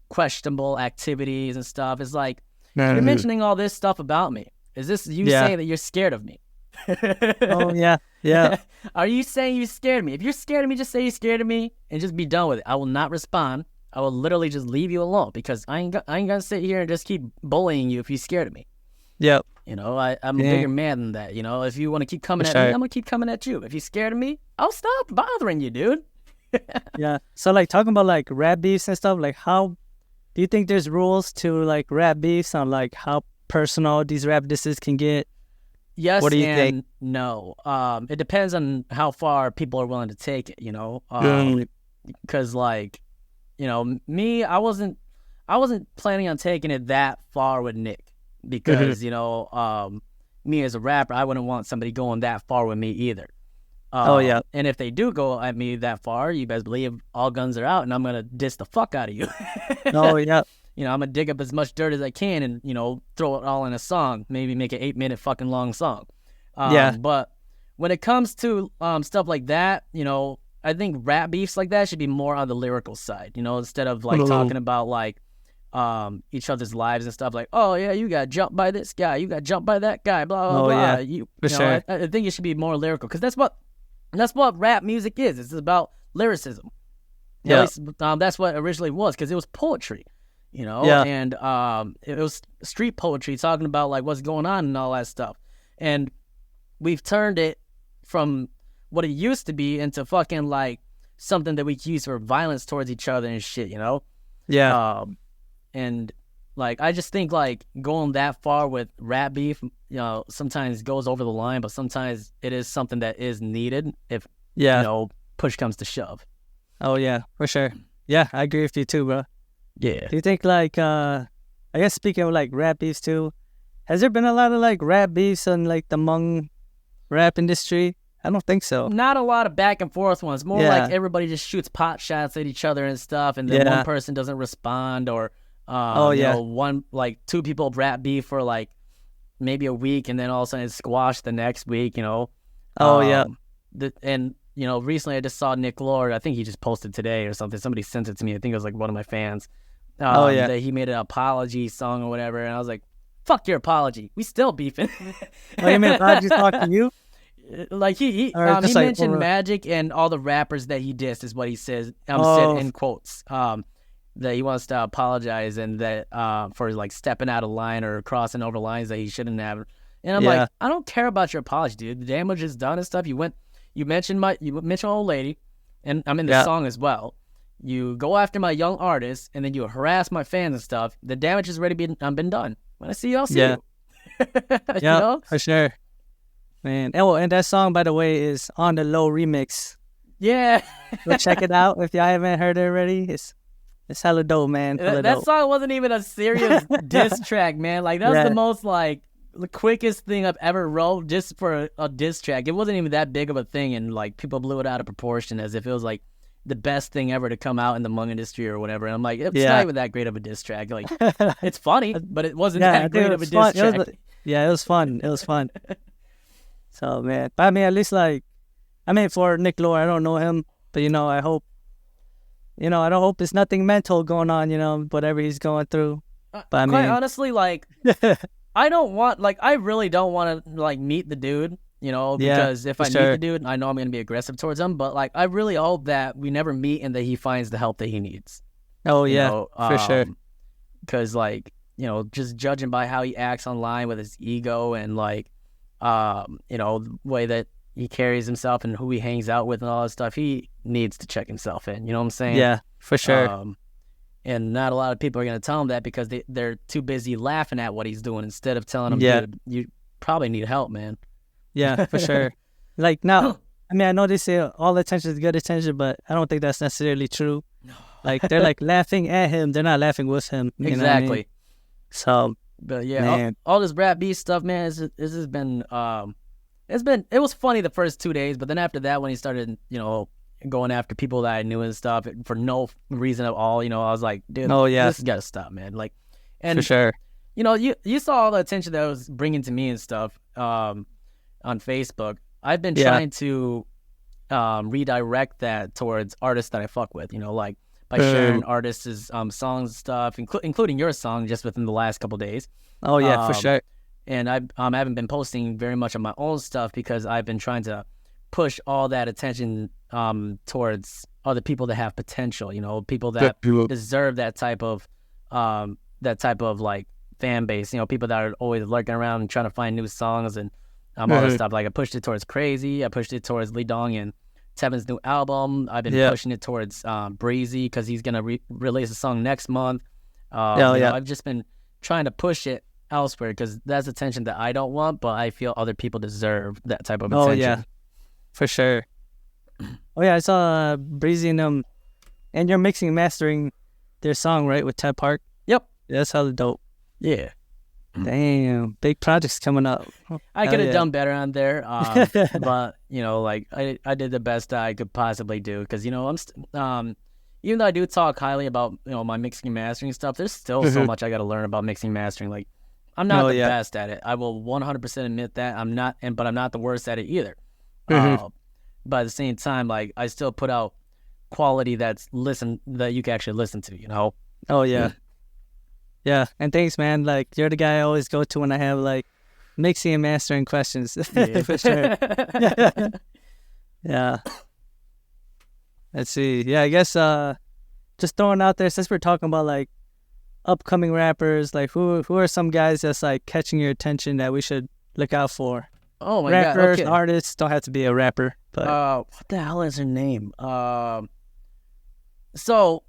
questionable activities and stuff. It's like, you're mentioning all this stuff about me. Is this you saying that you're scared of me? Oh, yeah. Yeah. Are you saying you're scared of me? If you're scared of me, just say you're scared of me and just be done with it. I will not respond. I will literally just leave you alone because I ain't gonna sit here and just keep bullying you if you're scared of me. Yep. You know, I'm a bigger man than that. You know, if you want to keep coming at me, I'm gonna keep coming at you. If you're scared of me, I'll stop bothering you, dude. Yeah. So, like, talking about, like, rap beefs and stuff, like, how do you think there's rules to, like, rap beefs on, like, how personal these rap disses can get? Yes, what do you and think? No. It depends on how far people are willing to take it, you know? Because, like, you know, me, I wasn't planning on taking it that far with Nick because, you know, me as a rapper, I wouldn't want somebody going that far with me either. And if they do go at me that far, you best believe all guns are out and I'm going to diss the fuck out of you. Oh, yeah. You know, I'm going to dig up as much dirt as I can and, you know, throw it all in a song, maybe make an 8-minute fucking long song. But when it comes to stuff like that, you know, I think rap beefs like that should be more on the lyrical side, you know, instead of, like, talking about, like, each other's lives and stuff like, oh, yeah, you got jumped by this guy, you got jumped by that guy, blah, blah, blah. Yeah, you for know, sure. I think it should be more lyrical because that's what rap music is. It's about lyricism. Yeah. At least, that's what it originally was because it was poetry. You know, and it was street poetry talking about, like, what's going on and all that stuff. And we've turned it from what it used to be into fucking, like, something that we use for violence towards each other and shit, you know? Yeah. And, like, I just think, like, going that far with rap beef, you know, sometimes goes over the line, but sometimes it is something that is needed if, you know, push comes to shove. Oh, yeah, for sure. Yeah, I agree with you too, bro. Yeah. Do you think, like, I guess speaking of, like, rap beefs too, has there been a lot of, like, rap beefs on, like, the Hmong rap industry? I don't think so. Not a lot of back and forth ones. More like everybody just shoots pot shots at each other and stuff, and then one person doesn't respond, or you know, two people rap beef for, like, maybe a week, and then all of a sudden it's squashed the next week, you know? And, you know, recently I just saw Nick Lord, I think he just posted today or something. Somebody sent it to me. I think it was, like, one of my fans. That he made an apology song or whatever, and I was like, fuck your apology. We still beefing. Oh, you mean apology talk to you? Like, he mentioned Magic and all the rappers that he dissed is what he says, said in quotes, that he wants to apologize and that for, like, stepping out of line or crossing over lines that he shouldn't have. And I'm like, I don't care about your apology, dude. The damage is done and stuff. You mentioned old lady, and I'm in the song as well. You go after my young artists, and then you harass my fans and stuff. The damage has already been done. When I see you, I'll see you. Yeah, you know? For sure. Man, and that song, by the way, is On the Low remix. Yeah. Go check it out if y'all haven't heard it already. It's hella dope, man. That song wasn't even a serious diss track, man. Like, that was the most, like, the quickest thing I've ever wrote just for a diss track. It wasn't even that big of a thing, and, like, people blew it out of proportion as if it was, like, the best thing ever to come out in the Hmong industry or whatever. And I'm like, it's not even that great of a diss track. Like, it's funny, but it wasn't that great of a diss track. It was fun. It was fun. So, man, but I mean, at least, like, I mean, for Nick Lord, I don't know him But I hope, I don't hope it's nothing mental going on. Whatever he's going through. But quite honestly, like, I really don't want to like meet the dude. Because if I meet the dude, I know I'm gonna be aggressive towards him. But like, I really hope that we never meet and that he finds the help that he needs. Oh yeah, for sure. Because like, just judging by how he acts online with his ego and like, the way that he carries himself and who he hangs out with and all that stuff, he needs to check himself in. You know what I'm saying? Yeah, for sure. And not a lot of people are gonna tell him that because they're too busy laughing at what he's doing instead of telling him, dude, you probably need help, man. Yeah, for sure. Like now, I mean, I know they say all attention is good attention, but I don't think that's necessarily true. Like they're like laughing at him, they're not laughing with him. You know what I mean? So, but yeah, all this rap beat stuff, man, it's just been, it was funny the first 2 days, but then after that, when he started, going after people that I knew and stuff for no reason at all, I was like, dude, this has got to stop, man. Like, and for sure, you saw all the attention that I was bringing to me and stuff, on Facebook. I've been trying to redirect that towards artists that I fuck with, like by sharing artists' songs and stuff, including your song just within the last couple days. Oh yeah, for sure. And I haven't been posting very much on my own stuff because I've been trying to push all that attention towards other people that have potential, people that deserve that type of like fan base, people that are always lurking around and trying to find new songs and all this stuff. Like I pushed it towards Crazy, I pushed it towards Lee Dong and Tevin's new album. I've been pushing it towards Breezy because he's gonna release a song next month. I've just been trying to push it elsewhere because that's attention that I don't want, but I feel other people deserve that type of attention. Oh yeah, for sure. Oh yeah, I saw Breezy and you're mixing and mastering their song, right, with Ted Park? Yep. Yeah, that's hella dope. Yeah. Damn, big projects coming up. I could have done better on there, but like I did the best I could possibly do because I'm even though I do talk highly about my mixing and mastering stuff, there's still so much I got to learn about mixing and mastering. Like I'm not the best at it. I will 100% admit that I'm not, but I'm not the worst at it either. But at the same time, like I still put out quality that you can actually listen to. Oh yeah. Yeah, and thanks, man. Like, you're the guy I always go to when I have, like, mixing and mastering questions. For sure. Yeah. Let's see. Yeah, I guess just throwing out there, since we're talking about, like, upcoming rappers, like, who are some guys that's, like, catching your attention that we should look out for? Oh, my rappers, God. Okay. artists, don't have to be a rapper. But what the hell is her name? So...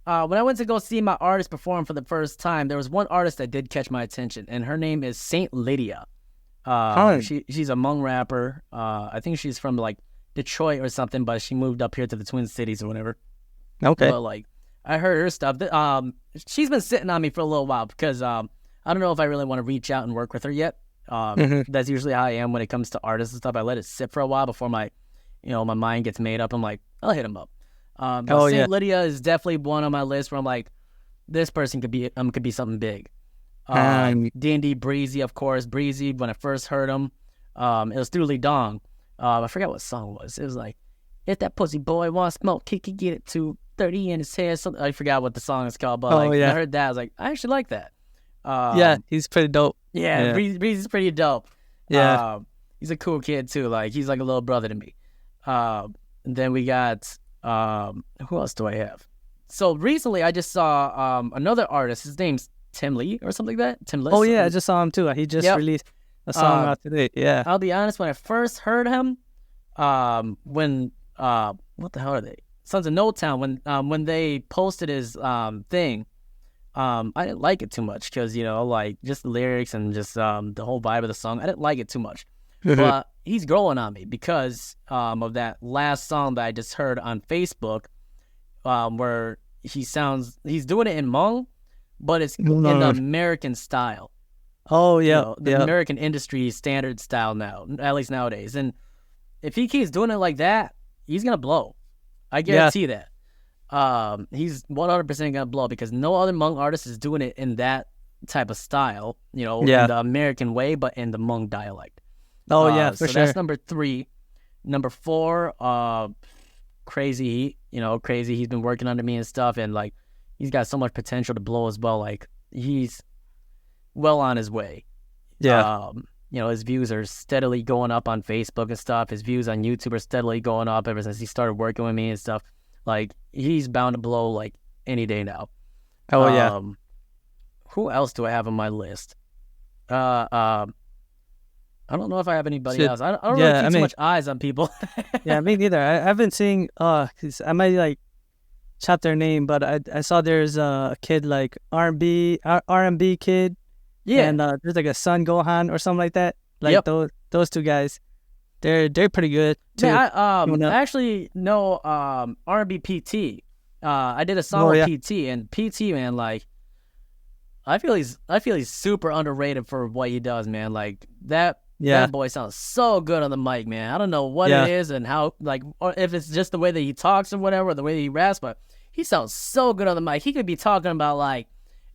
when I went to go see my artist perform for the first time, there was one artist that did catch my attention, and her name is Saint Lydia. She's a Hmong rapper. I think she's from like Detroit or something, but she moved up here to the Twin Cities or whatever. Okay. But like, I heard her stuff. She's been sitting on me for a little while because I don't know if I really want to reach out and work with her yet. That's usually how I am when it comes to artists and stuff. I let it sit for a while before my mind gets made up. I'm like, I'll hit him up. Saint Lydia is definitely one on my list where I'm like, this person could be something big. D&D Breezy, of course. Breezy, when I first heard him, it was through Lee Dong. I forgot what song it was. It was like, if that pussy boy wants smoke, he could get it to 30 in his hair. Something. I forgot what the song is called, but when I heard that, I was like, I actually like that. He's pretty dope. Yeah. Breezy's pretty dope. Yeah. He's a cool kid too. Like he's like a little brother to me. And then we got who else do I have? So recently I just saw another artist. His name's Tim Lee or something like that. Tim Lee. Oh yeah, I just saw him too. He just released a song out today. Yeah. I'll be honest, when I first heard him, when what the hell are they? Sons of No Town. When they posted his thing, I didn't like it too much because like just the lyrics and just the whole vibe of the song. I didn't like it too much. But he's growing on me because of that last song that I just heard on Facebook, where he's doing it in Hmong, but it's in the American style. Oh yeah, the American industry standard style now, at least nowadays. And if he keeps doing it like that, he's gonna blow. I guarantee that. He's 100% gonna blow because no other Hmong artist is doing it in that type of style. In the American way, but in the Hmong dialect. Oh yeah, for so sure. That's number 3. Number 4, crazy. Crazy. He's been working under me and stuff, and like he's got so much potential to blow as well. Like he's well on his way. Yeah. His views are steadily going up on Facebook and stuff. His views on YouTube are steadily going up ever since he started working with me and stuff. Like he's bound to blow like any day now. Oh yeah. Who else do I have on my list? I don't know if I have anybody else. I don't really keep too much eyes on people. Yeah, me neither. I've been seeing. 'Cause I might like chop their name, but I saw there's a kid like R&B kid. Yeah, and there's like a Sun Gohan or something like that. Like Yep. those two guys, they're pretty good too. Man, I actually know R&B PT. I did a song with PT, and PT, man, like I feel he's super underrated for what he does, man. Like that boy sounds so good on the mic, man. I don't know what it is and how, like, or if it's just the way that he talks or whatever, or the way that he raps, but he sounds so good on the mic. He could be talking about like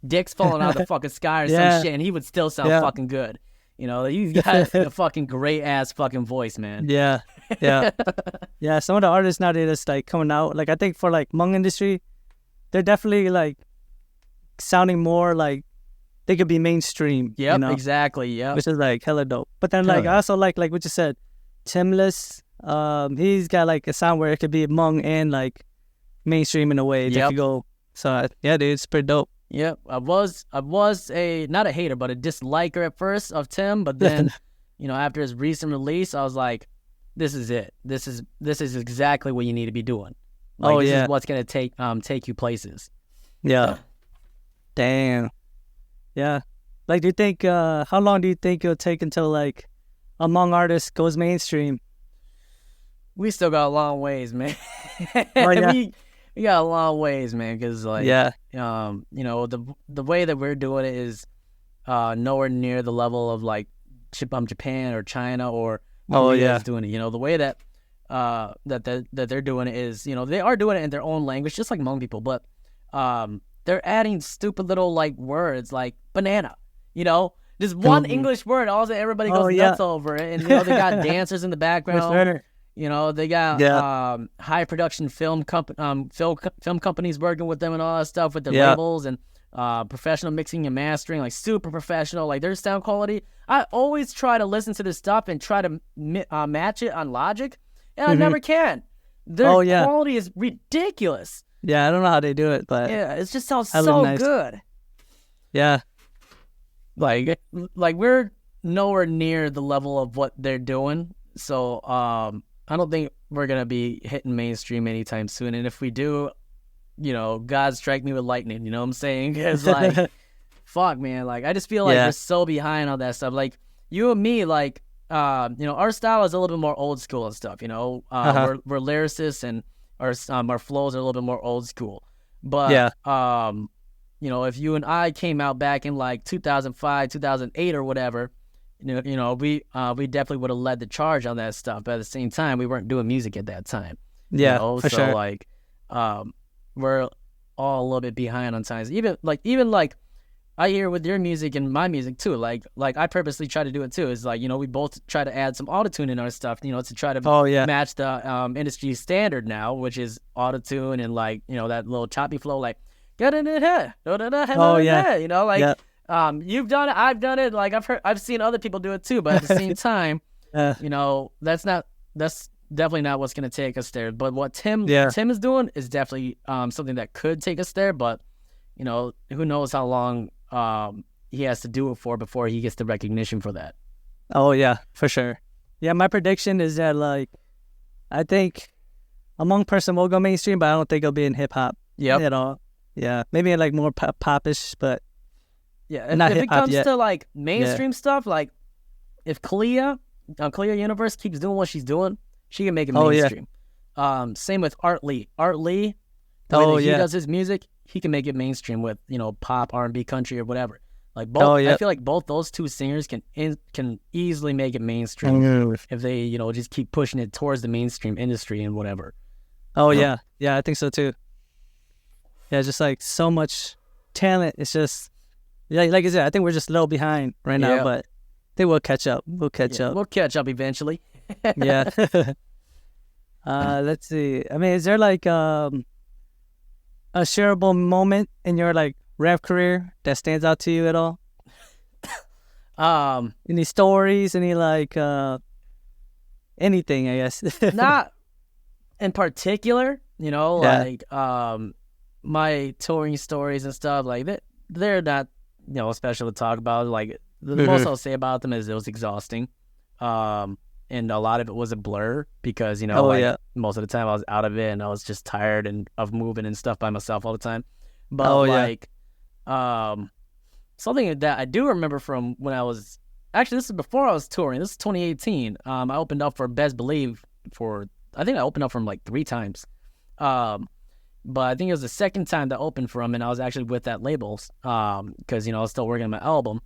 dicks falling out of the fucking sky or some shit, and he would still sound fucking good. He's got a fucking great ass fucking voice, man. Yeah. Yeah. Some of the artists nowadays that's like coming out, like I think for like Hmong industry, they're definitely like sounding more like they could be mainstream. Yep, exactly. Yeah, which is like hella dope. But then like I also like what you said, Timless. He's got like a sound where it could be Hmong and like mainstream in a way. They could go. So yeah, dude, it's pretty dope. Yep, I was a not a hater, but a disliker at first of Tim, but then, after his recent release, I was like, this is it. This is exactly what you need to be doing. Like, this is what's gonna take you places. Yeah. Damn. Yeah. Like, do you think how long do you think it'll take until like a Hmong artist goes mainstream? We still got a long ways, man. We got a long ways, man, because like the way that we're doing it is nowhere near the level of like Japan or China or Korea's doing it. The way that that they're doing it is, they are doing it in their own language, just like Hmong people, but they're adding stupid little like words like banana, just one English word, everybody goes nuts over it, and they got dancers in the background. They got high production film companies working with them and all that stuff with their labels and professional mixing and mastering, like super professional, like their sound quality. I always try to listen to this stuff and try to match it on Logic, and I never can. Their quality is ridiculous. Yeah, I don't know how they do it, but it just sounds so good. Yeah, like we're nowhere near the level of what they're doing, so I don't think we're going to be hitting mainstream anytime soon. And if we do, God strike me with lightning, you know what I'm saying? Because, like, fuck, man. Like, I just feel like we're so behind on that stuff. Like, you and me, like, our style is a little bit more old school and stuff, We're lyricists and our flows are a little bit more old school. But, if you and I came out back in, like, 2005, 2008 or whatever, we definitely would have led the charge on that stuff. But at the same time, we weren't doing music at that time. Yeah, for sure. Like, we're all a little bit behind on times. Even I hear with your music and my music too. Like I purposely try to do it too. Is like, we both try to add some autotune in our stuff. To try to match the industry standard now, which is autotune and like that little choppy flow, like get in it here. You've done it, I've done it. Like I've seen other people do it too, but at the same time, that's definitely not what's gonna take us there. But what Tim is doing is definitely something that could take us there. But who knows how long he has to do it for before he gets the recognition for that. Oh yeah, for sure. Yeah, my prediction is that like I think a Hmong person will go mainstream, but I don't think it'll be in hip hop at all. Yeah, maybe in like more popish, but. Yeah, if it comes to like mainstream stuff, like if Kalia Universe keeps doing what she's doing, she can make it mainstream. Same with Art Lee. Art Lee, the way that he does his music, he can make it mainstream with pop, R&B, country, or whatever. Like both, I feel like both those two singers can easily make it mainstream if they just keep pushing it towards the mainstream industry and whatever. Yeah, I think so too. Yeah, just like so much talent. It's just. Yeah, like I said, I think we're just a little behind right now, but I think we'll catch up. We'll catch up. We'll catch up eventually. Yeah. Let's see. I mean, is there like a shareable moment in your like rap career that stands out to you at all? Any stories? Any like anything? I guess. Not in particular, you know, like my touring stories and stuff, like they're not, you know, special to talk about. Like the most I'll say about them is it was exhausting. And a lot of it was a blur because, you know, most of the time I was out of it and I was just tired and of moving and stuff by myself all the time. But something that I do remember from when I was, actually this is before I was touring, this is 2018. I opened up for Best Believe I think I opened up for him like 3 times. But I think it was the second time that I opened for him and I was actually with that labels because, you know, I was still working on my album.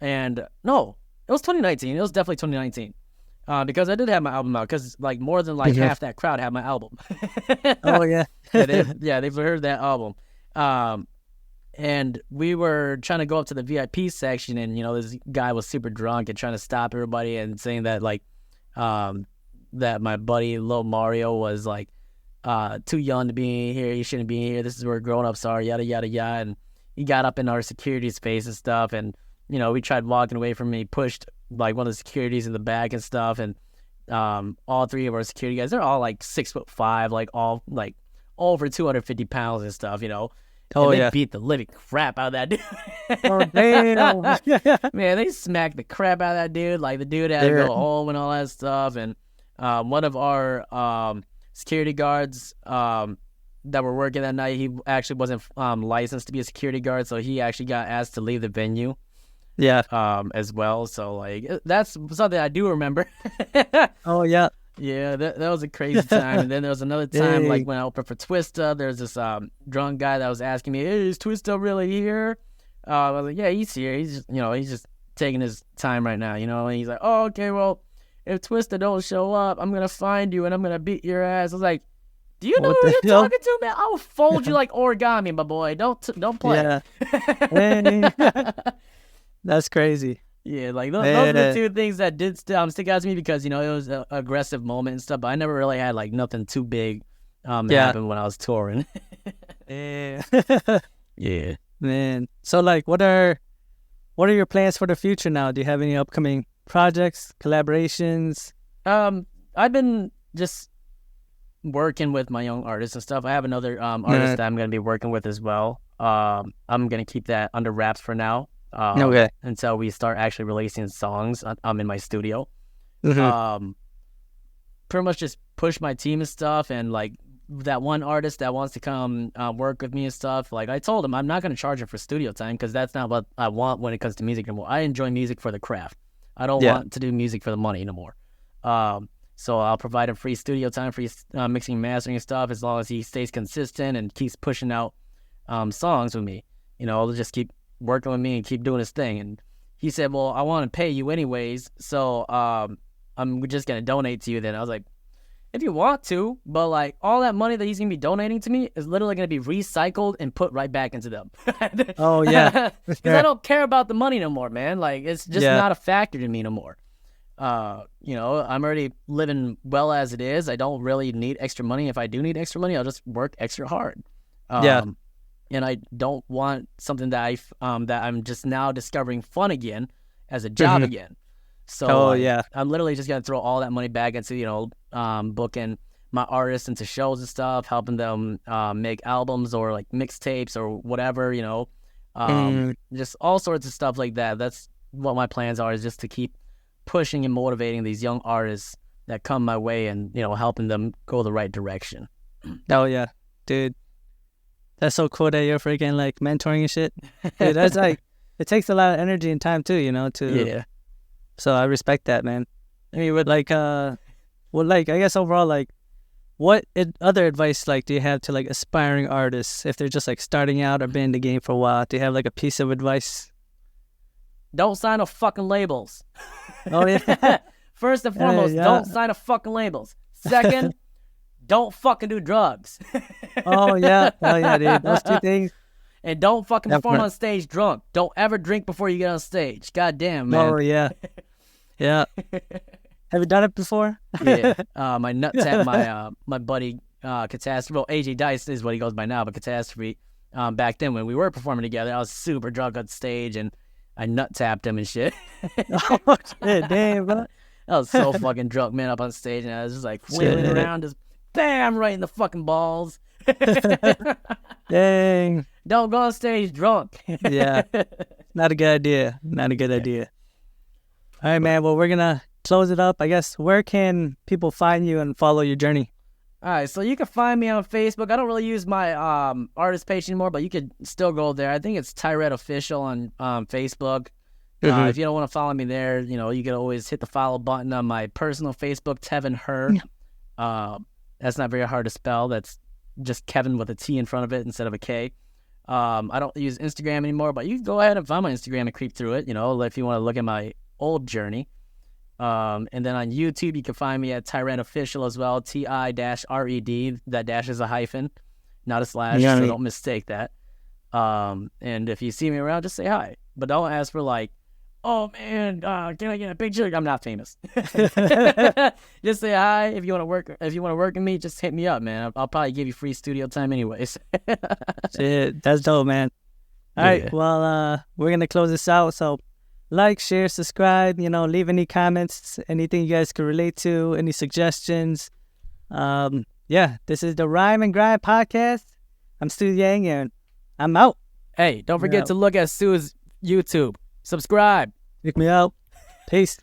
And no, it was 2019. It was definitely 2019. Because I did have my album out. Because like more than like half that crowd had my album. Oh yeah. They've heard that album. And we were trying to go up to the VIP section, and you know this guy was super drunk and trying to stop everybody and saying that like, that my buddy Lil Mario was like, too young to be here. He shouldn't be here. This is where grown-ups are. Yada yada yada. And he got up in our security's face and stuff, and you know, we tried walking away from him. He pushed like one of the securities in the back and stuff. And all 3 of our security guys, they're all like 6'5", like all like over 250 pounds and stuff, you know. And they beat the living crap out of that dude. Oh damn! Man, they smacked the crap out of that dude. Like the dude had to go home and all that stuff. And one of our security guards that were working that night, he actually wasn't licensed to be a security guard, so he actually got asked to leave the venue. As well. So like that's something I do remember. Oh yeah. Yeah, that was a crazy time. And then there was another time like when I opened for Twista, there's this drunk guy that was asking me, "Hey, is Twista really here?" I was like, "Yeah, he's here. He's just, you know, he's just taking his time right now, you know." And he's like, "Oh, okay, well, if Twista don't show up, I'm gonna find you and I'm gonna beat your ass." I was like, "Do you know who you're talking to, man? I will fold you like origami, my boy. Don't play." Yeah. That's crazy. Yeah, like those are the 2 things that did stick out to me because, you know, it was an aggressive moment and stuff, but I never really had like nothing too big happen when I was touring. Yeah. Yeah. Man. So like what are your plans for the future now? Do you have any upcoming projects, collaborations? I've been just working with my young artists and stuff. I have another artist that I'm going to be working with as well. I'm going to keep that under wraps for now. Until we start actually releasing songs. I'm in my studio. Pretty much just push my team and stuff, and like that one artist that wants to come work with me and stuff, like I told him I'm not going to charge him for studio time because that's not what I want when it comes to music anymore. I enjoy music for the craft. I don't want to do music for the money anymore. So I'll provide him free studio time, free mixing and mastering and stuff, as long as he stays consistent and keeps pushing out songs with me. You know, I'll just keep working with me and keep doing his thing. And he said, "Well, I want to pay you anyways, so I'm just gonna donate to you then." I was like, "If you want to, but like all that money that he's gonna be donating to me is literally gonna be recycled and put right back into them." Oh yeah. Because I don't care about the money no more, man. Like it's just not a factor to me no more. You know, I'm already living well as it is. I don't really need extra money. If I do need extra money, I'll just work extra hard. And I don't want something that that I'm just now discovering fun again as a job again. So I'm literally just gonna throw all that money back into, you know, booking my artists into shows and stuff, helping them make albums or like mixtapes or whatever, you know, just all sorts of stuff like that. That's what my plans are, is just to keep pushing and motivating these young artists that come my way and, you know, helping them go the right direction. Oh yeah, dude. That's so cool that you're freaking like mentoring and shit. Dude, that's like, it takes a lot of energy and time too, you know, so I respect that, man. I mean, with like, I guess overall, like, what other advice, like, do you have to like aspiring artists if they're just like starting out or been in the game for a while? Do you have like a piece of advice? Don't sign no fucking labels. Oh yeah. First and foremost, don't sign no fucking labels. Second, don't fucking do drugs. Oh yeah, dude. Those 2 things. And don't fucking perform on stage drunk. Don't ever drink before you get on stage. God damn, man. Oh yeah. Yeah. Have you done it before? Yeah. I nut tapped my buddy Catastrophe. Well, AJ Dice is what he goes by now, but Catastrophe. Back then when we were performing together, I was super drunk on stage and I nut tapped him and shit. Oh, shit, damn, bro. I was so fucking drunk, man, up on stage, and I was just like flailing around, just bam, right in the fucking balls. Dang. Don't go on stage drunk. Yeah. Not a good idea. Not a good idea. All right, man. Well, we're going to close it up. I guess, where can people find you and follow your journey? All right, so you can find me on Facebook. I don't really use my artist page anymore, but you could still go there. I think it's Tyrett Official on Facebook. If you don't want to follow me there, you know, you can always hit the follow button on my personal Facebook, Tevin Her. That's not very hard to spell. That's just Kevin with a T in front of it instead of a K. I don't use Instagram anymore, but you can go ahead and find my Instagram and creep through it, you know, if you want to look at my old journey. And then on YouTube, you can find me at Tyrant Official as well, TI-RED. That dash is a hyphen, not a slash, so don't mistake that. And if you see me around, just say hi. But don't ask for like, oh man, can I get a picture? I'm not famous. Just say hi. If you want to work, with me, just hit me up, man. I'll probably give you free studio time anyways. Shit, that's dope, man. All right, well, we're gonna close this out. So, like, share, subscribe. You know, leave any comments, anything you guys could relate to, any suggestions. Yeah, this is the Rhyme and Grind podcast. I'm Stu Yang, and I'm out. Hey, don't forget to look at Stu's YouTube. Subscribe. Check me out. Peace.